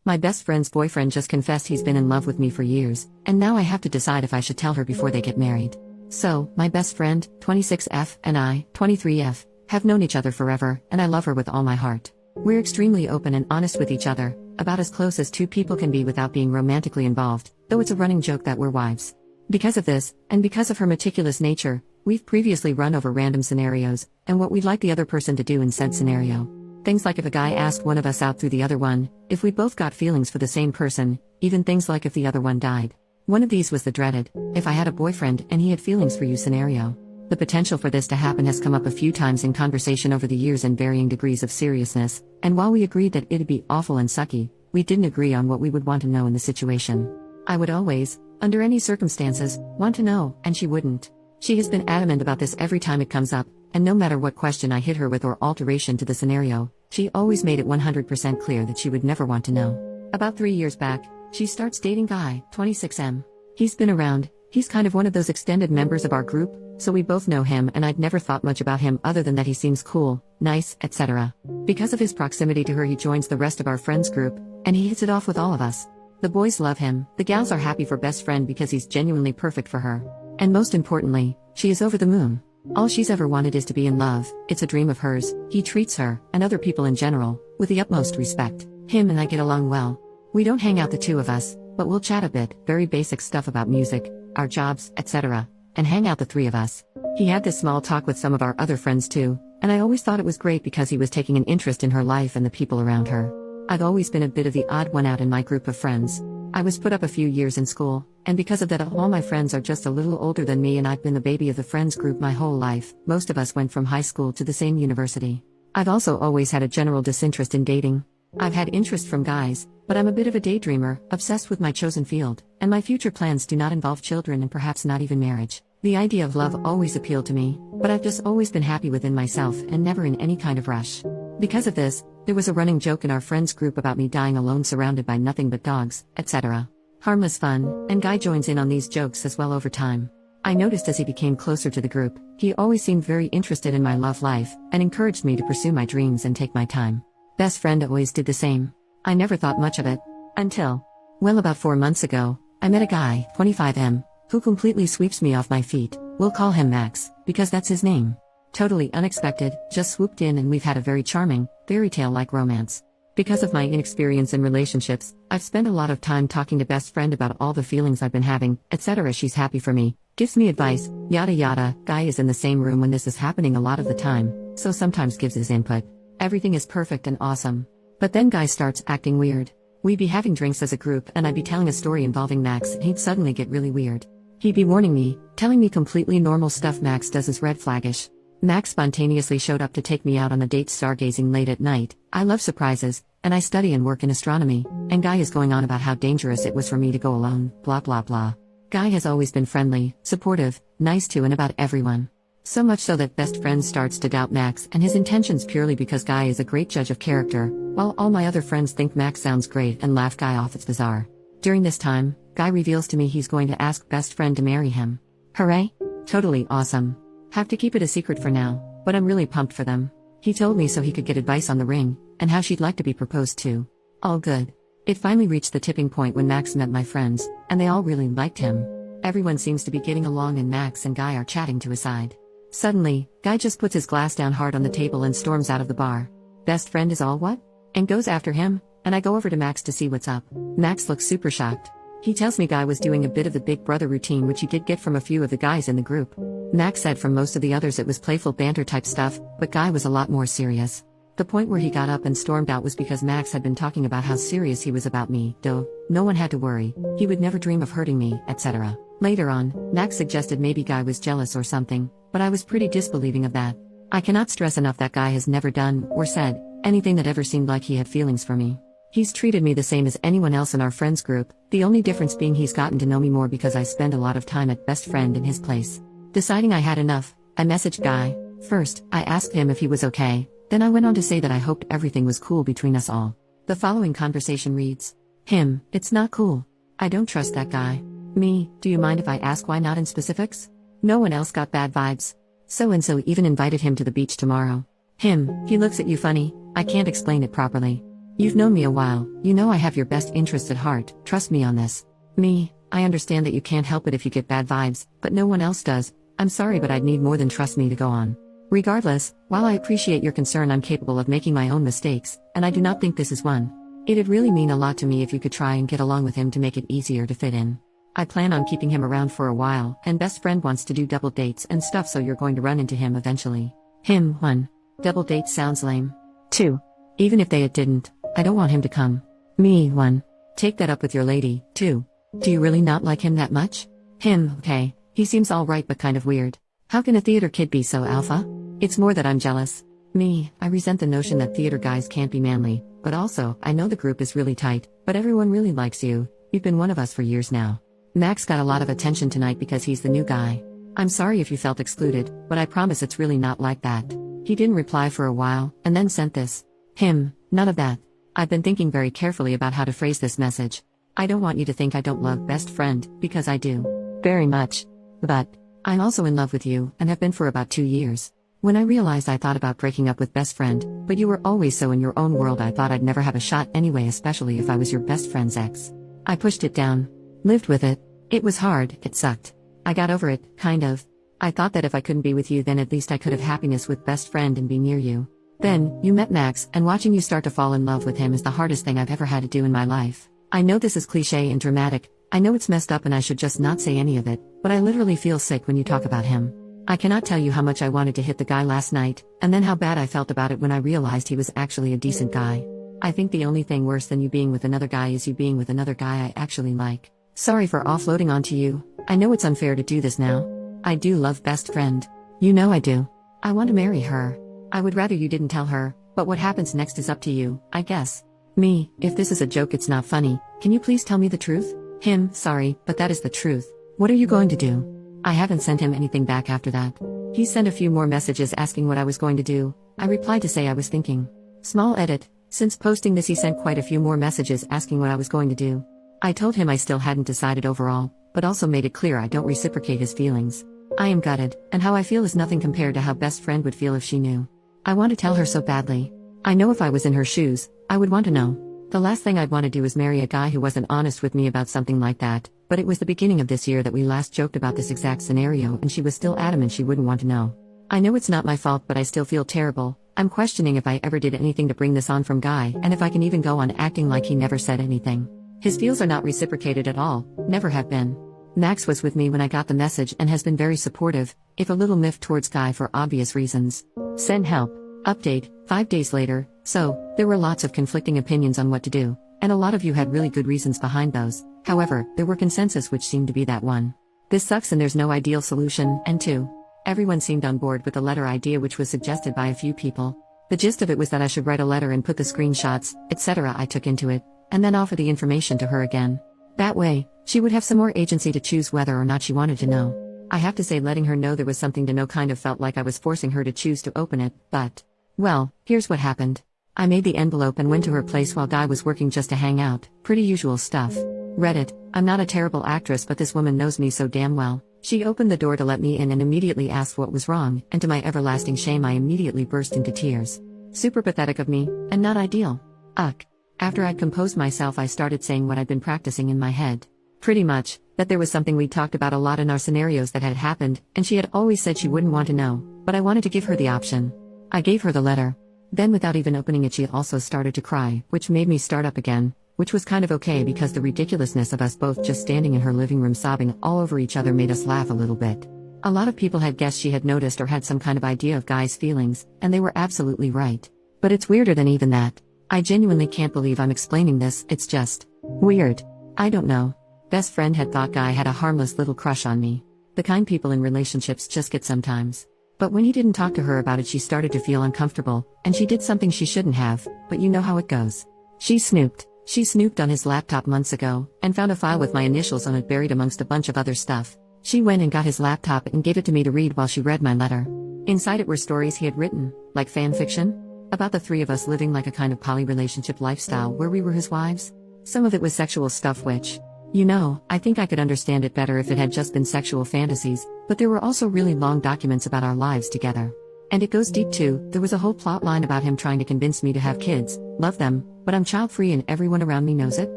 My best friend's boyfriend just confessed he's been in love with me for years, and now I have to decide if I should tell her before they get married. So, my best friend, 26F, and I, 23F, have known each other forever, and I love her with all my heart. We're extremely open and honest with each other, about as close as two people can be without being romantically involved, though it's a running joke that we're wives. Because of this, and because of her meticulous nature, we've previously run over random scenarios, and what we'd like the other person to do in said scenario. Things like if a guy asked one of us out through the other one, if we both got feelings for the same person, even things like if the other one died. One of these was the dreaded, if I had a boyfriend and he had feelings for you scenario. The potential for this to happen has come up a few times in conversation over the years in varying degrees of seriousness, and while we agreed that it'd be awful and sucky, we didn't agree on what we would want to know in the situation. I would always, under any circumstances, want to know, and she wouldn't. She has been adamant about this every time it comes up, and no matter what question I hit her with or alteration to the scenario, she always made it 100% clear that she would never want to know. About 3 years back, she starts dating Guy, 26M. He's been around, he's kind of one of those extended members of our group, so we both know him and I'd never thought much about him other than that he seems cool, nice, etc. Because of his proximity to her he joins the rest of our friends group, and he hits it off with all of us. The boys love him, the gals are happy for best friend because he's genuinely perfect for her. And most importantly, she is over the moon. All she's ever wanted is to be in love, it's a dream of hers. He treats her, and other people in general, with the utmost respect. Him and I get along well. We don't hang out the two of us, but we'll chat a bit, very basic stuff about music, our jobs, etc. And hang out the three of us. He had this small talk with some of our other friends too, and I always thought it was great because he was taking an interest in her life and the people around her. I've always been a bit of the odd one out in my group of friends. I was put up a few years in school, and because of that all my friends are just a little older than me and I've been the baby of the friends group my whole life. Most of us went from high school to the same university. I've also always had a general disinterest in dating. I've had interest from guys, but I'm a bit of a daydreamer, obsessed with my chosen field, and my future plans do not involve children and perhaps not even marriage. The idea of love always appealed to me, but I've just always been happy within myself and never in any kind of rush. Because of this, there was a running joke in our friends group about me dying alone surrounded by nothing but dogs, etc. Harmless fun, and Guy joins in on these jokes as well over time. I noticed as he became closer to the group, he always seemed very interested in my love life, and encouraged me to pursue my dreams and take my time. Best friend always did the same. I never thought much of it. Until, well, about 4 months ago, I met a guy, 25M, who completely sweeps me off my feet. We'll call him Max, because that's his name. Totally unexpected, just swooped in and we've had a very charming, fairy tale-like romance. Because of my inexperience in relationships, I've spent a lot of time talking to best friend about all the feelings I've been having, etc. She's happy for me, gives me advice, yada yada. Guy is in the same room when this is happening a lot of the time, so sometimes gives his input. Everything is perfect and awesome. But then Guy starts acting weird. We'd be having drinks as a group and I'd be telling a story involving Max and he'd suddenly get really weird. He'd be warning me, telling me completely normal stuff Max does is red flaggish. Max spontaneously showed up to take me out on a date stargazing late at night. I love surprises, and I study and work in astronomy, and Guy is going on about how dangerous it was for me to go alone, blah blah blah. Guy has always been friendly, supportive, nice to and about everyone. So much so that best friend starts to doubt Max and his intentions purely because Guy is a great judge of character, while all my other friends think Max sounds great and laugh Guy off. It's bizarre. During this time, Guy reveals to me he's going to ask best friend to marry him. Hooray! Totally awesome. Have to keep it a secret for now, but I'm really pumped for them. He told me so he could get advice on the ring, and how she'd like to be proposed to. All good. It finally reached the tipping point when Max met my friends, and they all really liked him. Everyone seems to be getting along and Max and Guy are chatting to his side. Suddenly, Guy just puts his glass down hard on the table and storms out of the bar. Best friend is all what? And goes after him, and I go over to Max to see what's up. Max looks super shocked. He tells me Guy was doing a bit of the big brother routine which he did get from a few of the guys in the group. Max said from most of the others it was playful banter type stuff, but Guy was a lot more serious. The point where he got up and stormed out was because Max had been talking about how serious he was about me, though, no one had to worry, he would never dream of hurting me, etc. Later on, Max suggested maybe Guy was jealous or something, but I was pretty disbelieving of that. I cannot stress enough that Guy has never done, or said, anything that ever seemed like he had feelings for me. He's treated me the same as anyone else in our friends group, the only difference being he's gotten to know me more because I spend a lot of time at best friend in his place. Deciding I had enough, I messaged Guy. First, I asked him if he was okay, then I went on to say that I hoped everything was cool between us all. The following conversation reads: him, it's not cool. I don't trust that guy. Me, do you mind if I ask why not in specifics? No one else got bad vibes. So-and-so even invited him to the beach tomorrow. Him, he looks at you funny, I can't explain it properly. You've known me a while, you know I have your best interests at heart, trust me on this. Me, I understand that you can't help it if you get bad vibes, but no one else does. I'm sorry, but I'd need more than trust me to go on. Regardless, while I appreciate your concern, I'm capable of making my own mistakes, and I do not think this is one. It'd really mean a lot to me if you could try and get along with him to make it easier to fit in. I plan on keeping him around for a while, and best friend wants to do double dates and stuff, so you're going to run into him eventually. Him, 1. Double dates sounds lame. 2. Even if they didn't, I don't want him to come. Me, 1. Take that up with your lady. 2. Do you really not like him that much? Him, okay, he seems alright but kind of weird. How can a theater kid be so alpha? It's more that I'm jealous. Me, I resent the notion that theater guys can't be manly, but also, I know the group is really tight, but everyone really likes you. You've been one of us for years now. Max got a lot of attention tonight because he's the new guy. I'm sorry if you felt excluded, but I promise it's really not like that. He didn't reply for a while, and then sent this. Him, none of that. I've been thinking very carefully about how to phrase this message. I don't want you to think I don't love best friend, because I do. Very much. But, I'm also in love with you, and have been for about 2 years. When I realized, I thought about breaking up with best friend, but you were always so in your own world, I thought I'd never have a shot anyway, especially if I was your best friend's ex. I pushed it down. Lived with it. It was hard, it sucked. I got over it, kind of. I thought that if I couldn't be with you, then at least I could have happiness with best friend and be near you. Then, you met Max, and watching you start to fall in love with him is the hardest thing I've ever had to do in my life. I know this is cliche and dramatic, I know it's messed up and I should just not say any of it, but I literally feel sick when you talk about him. I cannot tell you how much I wanted to hit the guy last night, and then how bad I felt about it when I realized he was actually a decent guy. I think the only thing worse than you being with another guy is you being with another guy I actually like. Sorry for offloading onto you. I know it's unfair to do this now. I do love best friend. You know I do. I want to marry her. I would rather you didn't tell her, but what happens next is up to you, I guess. Me, if this is a joke, it's not funny. Can you please tell me the truth? Him, sorry, but that is the truth. What are you going to do? I haven't sent him anything back after that. He sent a few more messages asking what I was going to do. I replied to say I was thinking. Small edit. Since posting this, he sent quite a few more messages asking what I was going to do. I told him I still hadn't decided overall, but also made it clear I don't reciprocate his feelings. I am gutted, and how I feel is nothing compared to how best friend would feel if she knew. I want to tell her so badly. I know if I was in her shoes, I would want to know. The last thing I'd want to do is marry a guy who wasn't honest with me about something like that, but it was the beginning of this year that we last joked about this exact scenario, and she was still adamant she wouldn't want to know. I know it's not my fault, but I still feel terrible. I'm questioning if I ever did anything to bring this on from Guy, and if I can even go on acting like he never said anything. His feels are not reciprocated at all, never have been. Max was with me when I got the message and has been very supportive, if a little miffed towards Guy for obvious reasons. Send help. Update, 5 days later. So, there were lots of conflicting opinions on what to do, and a lot of you had really good reasons behind those. However, there were consensus which seemed to be that 1. This sucks and there's no ideal solution, and 2. Everyone seemed on board with the letter idea which was suggested by a few people. The gist of it was that I should write a letter and put the screenshots, etc. I took into it, and then offer the information to her again. That way, she would have some more agency to choose whether or not she wanted to know. I have to say, letting her know there was something to know kind of felt like I was forcing her to choose to open it, but... well, here's what happened. I made the envelope and went to her place while Guy was working just to hang out, pretty usual stuff. Read it. I'm not a terrible actress, but this woman knows me so damn well. She opened the door to let me in and immediately asked what was wrong, and to my everlasting shame I immediately burst into tears. Super pathetic of me, and not ideal. Ugh. After I'd composed myself, I started saying what I'd been practicing in my head. Pretty much, that there was something we'd talked about a lot in our scenarios that had happened, and she had always said she wouldn't want to know, but I wanted to give her the option. I gave her the letter. Then without even opening it, she also started to cry, which made me start up again, which was kind of okay because the ridiculousness of us both just standing in her living room sobbing all over each other made us laugh a little bit. A lot of people had guessed she had noticed or had some kind of idea of Guy's feelings, and they were absolutely right. But it's weirder than even that. I genuinely can't believe I'm explaining this, it's just weird. I don't know. Best friend had thought Guy had a harmless little crush on me. The kind people in relationships just get sometimes. But when he didn't talk to her about it, she started to feel uncomfortable, and she did something she shouldn't have, but you know how it goes. She snooped. She snooped on his laptop months ago, and found a file with my initials on it buried amongst a bunch of other stuff. She went and got his laptop and gave it to me to read while she read my letter. Inside it were stories he had written, like fan fiction, about the 3 of us living like a kind of poly relationship lifestyle where we were his wives. Some of it was sexual stuff which, you know, I think I could understand it better if it had just been sexual fantasies, but there were also really long documents about our lives together. And it goes deep too. There was a whole plot line about him trying to convince me to have kids, love them, but I'm child free and everyone around me knows it.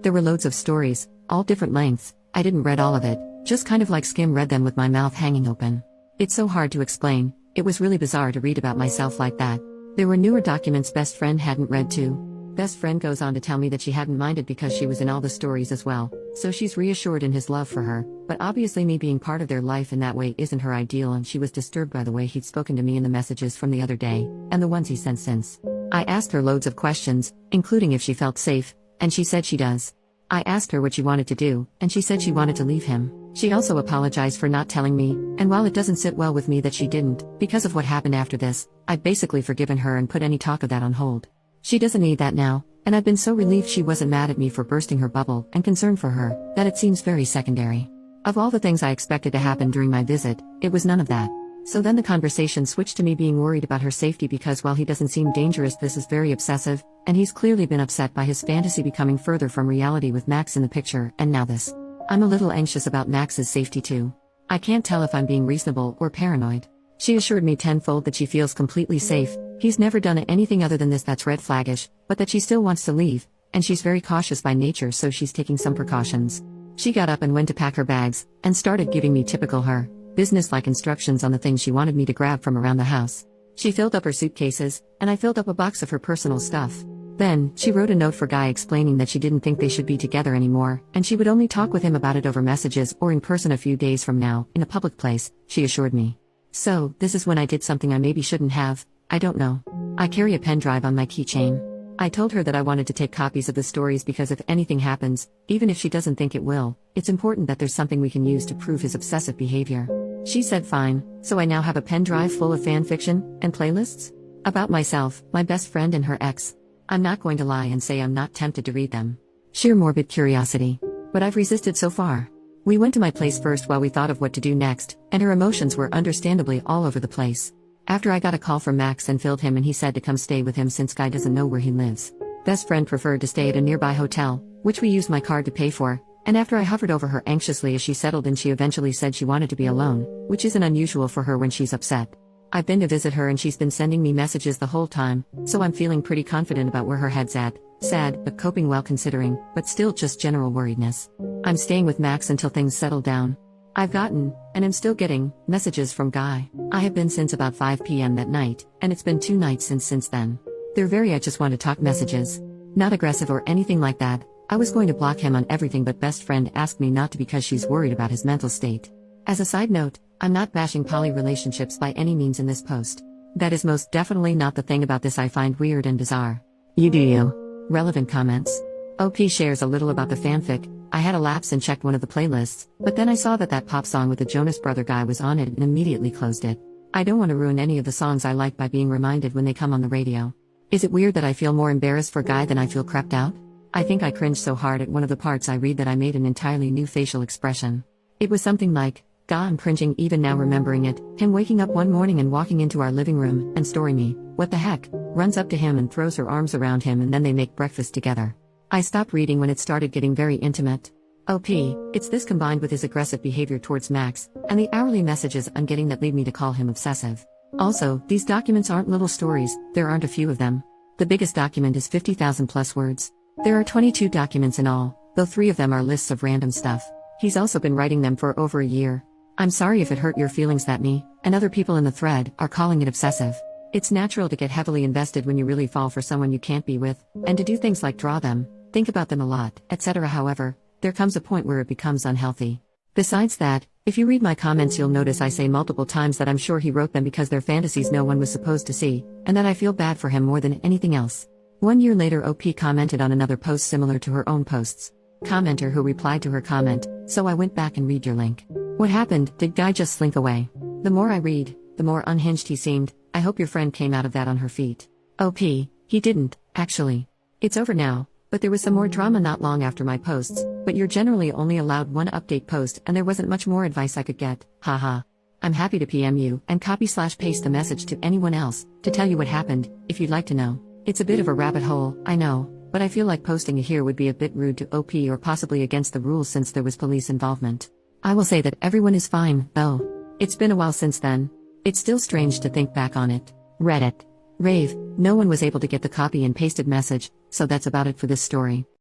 There were loads of stories, all different lengths. I didn't read all of it, just kind of like skim read them with my mouth hanging open. It's so hard to explain. It was really bizarre to read about myself like that. There were newer documents best friend hadn't read too. Best friend goes on to tell me that she hadn't minded because she was in all the stories as well, so she's reassured in his love for her, but obviously me being part of their life in that way isn't her ideal, and she was disturbed by the way he'd spoken to me in the messages from the other day, and the ones he sent since. I asked her loads of questions, including if she felt safe, and she said she does. I asked her what she wanted to do, and she said she wanted to leave him. She also apologized for not telling me, and while it doesn't sit well with me that she didn't, because of what happened after this, I've basically forgiven her and put any talk of that on hold. She doesn't need that now, and I've been so relieved she wasn't mad at me for bursting her bubble and concerned for her, that it seems very secondary. Of all the things I expected to happen during my visit, it was none of that. So then the conversation switched to me being worried about her safety because while he doesn't seem dangerous, this is very obsessive, and he's clearly been upset by his fantasy becoming further from reality with Max in the picture, and now this. I'm a little anxious about Max's safety too. I can't tell if I'm being reasonable or paranoid. She assured me tenfold that she feels completely safe. He's never done anything other than this that's red flaggish, but that she still wants to leave, and she's very cautious by nature, so she's taking some precautions. She got up and went to pack her bags, and started giving me typical her, business-like instructions on the things she wanted me to grab from around the house. She filled up her suitcases, and I filled up a box of her personal stuff. Then, she wrote a note for Guy explaining that she didn't think they should be together anymore, and she would only talk with him about it over messages or in person a few days from now, in a public place, she assured me. So, this is when I did something I maybe shouldn't have, I don't know. I carry a pen drive on my keychain. I told her that I wanted to take copies of the stories because if anything happens, even if she doesn't think it will, it's important that there's something we can use to prove his obsessive behavior. She said fine, so I now have a pen drive full of fan fiction and playlists? About myself, my best friend and her ex. I'm not going to lie and say I'm not tempted to read them. Sheer morbid curiosity. But I've resisted so far. We went to my place first while we thought of what to do next, and her emotions were understandably all over the place. After I got a call from Max and filled him and he said to come stay with him since Guy doesn't know where he lives. Best friend preferred to stay at a nearby hotel, which we used my card to pay for, and after I hovered over her anxiously as she settled in, she eventually said she wanted to be alone, which isn't unusual for her when she's upset. I've been to visit her and she's been sending me messages the whole time, so I'm feeling pretty confident about where her head's at. Sad, but coping well considering, but still just general worriedness. I'm staying with Max until things settle down. I've gotten, and am still getting, messages from Guy. I have been since about 5 p.m. that night, and it's been 2 nights since then. They're very I just want to talk messages. Not aggressive or anything like that. I was going to block him on everything, but best friend asked me not to because she's worried about his mental state. As a side note, I'm not bashing poly relationships by any means in this post. That is most definitely not the thing about this I find weird and bizarre. You do you. Relevant comments. OP shares a little about the fanfic. I had a lapse and checked one of the playlists, but then I saw that pop song with the Jonas Brother guy was on it and immediately closed it. I don't want to ruin any of the songs I like by being reminded when they come on the radio. Is it weird that I feel more embarrassed for Guy than I feel creeped out? I think I cringed so hard at one of the parts I read that I made an entirely new facial expression. It was something like, "God, I'm cringing even now remembering it." Him waking up one morning and walking into our living room, and Story me, what the heck, runs up to him and throws her arms around him and then they make breakfast together. I stopped reading when it started getting very intimate. OP, it's this combined with his aggressive behavior towards Max, and the hourly messages I'm getting that lead me to call him obsessive. Also, these documents aren't little stories, there aren't a few of them. The biggest document is 50,000 plus words. There are 22 documents in all, though 3 of them are lists of random stuff. He's also been writing them for over a year. I'm sorry if it hurt your feelings that me, and other people in the thread, are calling it obsessive. It's natural to get heavily invested when you really fall for someone you can't be with, and to do things like draw them, think about them a lot, etc. However, there comes a point where it becomes unhealthy. Besides that, if you read my comments you'll notice I say multiple times that I'm sure he wrote them because they're fantasies no one was supposed to see, and that I feel bad for him more than anything else. 1 year later OP commented on another post similar to her own posts. Commenter who replied to her comment, "So I went back and read your link. What happened? Did Guy just slink away?" The more I read, the more unhinged he seemed. I hope your friend came out of that on her feet. OP, he didn't, actually. It's over now, but there was some more drama not long after my posts, but you're generally only allowed 1 update post and there wasn't much more advice I could get, haha. I'm happy to PM you and copy/paste the message to anyone else, to tell you what happened, if you'd like to know. It's a bit of a rabbit hole, I know, but I feel like posting it here would be a bit rude to OP or possibly against the rules since there was police involvement. I will say that everyone is fine, though. It's been a while since then. It's still strange to think back on it. Reddit. Rave, no one was able to get the copy and pasted message, so that's about it for this story.